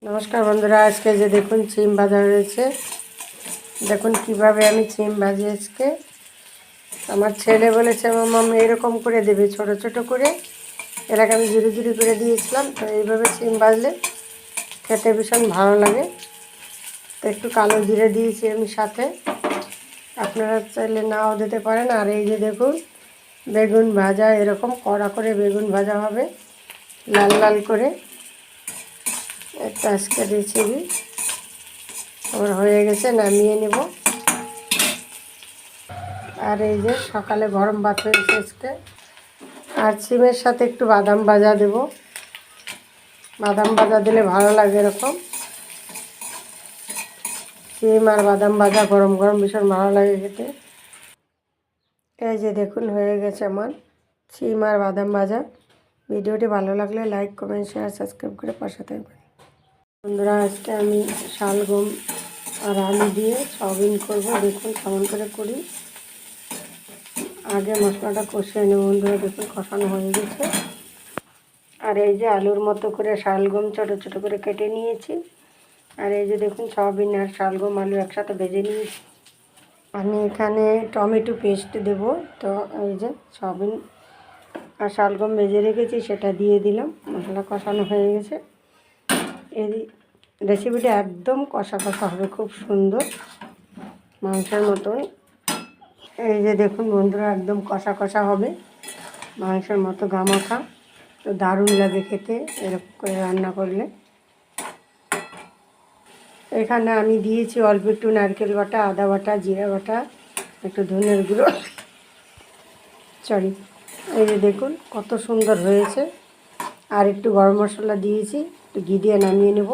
নমস্কার বন্ধুরা, আজকে যে দেখুন সিম ভাজা হয়েছে। দেখুন কিভাবে আমি সিম ভাজি আজকে। আমার ছেলে বলেছে মাম্মা এরকম করে দেবে, ছোট ছোট করে। এর আগে আমি ঝুড়ি ঝুড়ি করে দিয়েছিলাম, তো এইভাবে সিম ভাজলে খেতে ভীষণ ভালো লাগে। তো একটু কালো জিরে দিয়েছি আমি সাথে, আপনারা চাইলে নাও দিতে পারেন। আর এই যে দেখুন বেগুন ভাজা, এরকম কড়া করে বেগুন ভাজা হবে লাল লাল করে। একটা আজকে রেসিপি আমার হয়ে গেছে, নামিয়ে নেব। আর এই যে সকালে গরম ভাত হয়েছে আজকে। আর সিমের সাথে একটু বাদাম ভাজা দেব, বাদাম ভাজা দিলে ভালো লাগে। এরকম সিম আর বাদাম ভাজা গরম গরম ভীষণ ভালো লাগে খেতে। এই যে দেখুন হয়ে গেছে আমার সিম আর বাদাম ভাজা। ভিডিওটি ভালো লাগলে লাইক কমেন্ট শেয়ার সাবস্ক্রাইব করে পাশে থাকবেন বন্ধুরা। আজকে আমি শালগম আর আলু দিয়ে সয়াবিন করব। দেখুন কেমন করে করি। আগে মশলাটা কষিয়ে নেব বন্ধুরা। দেখুন কষানো হয়ে গেছে। আর এই যে আলুর মতো করে শালগম ছোট ছোট করে কেটে নিয়েছি। আর এই যে দেখুন সয়াবিন আর শালগম আলু একসাথে ভেজে নিয়েছি। আমি এখানে টমেটো পেস্ট দেব। তো এই যে সয়াবিন আর শালগম ভেজে রেখেছি, সেটা দিয়ে দিলাম। মশলা কষানো হয়ে গেছে। এই রেসিপিটা একদম কষা কষা হবে, খুব সুন্দর মাংসের মতন। এই যে দেখুন বন্ধুরা একদম কষা কষা হবে, মাংসের মতো গামাখা। তো দারুণ লাগে খেতে এরকম করে রান্না করলে। এখানে আমি দিয়েছি অল্প একটু নারকেল বাটা, আদা বাটা, জিরা বাটা, একটু ধনের গুঁড়ো, সরি। এই যে দেখুন কত সুন্দর হয়েছে। আর একটু গরম মশলা দিয়েছি, একটু ঘি দিয়ে নামিয়ে নেব।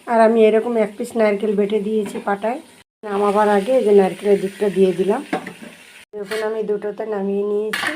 আর আমি এরকম এক পিস নারকেল বেটে দিয়েছি পাটায়। নামাবার আগে এই যে নারকেলের দিকটা দিয়ে দিলাম। দেখুন আমি দুটোতে নামিয়ে নিয়েছি।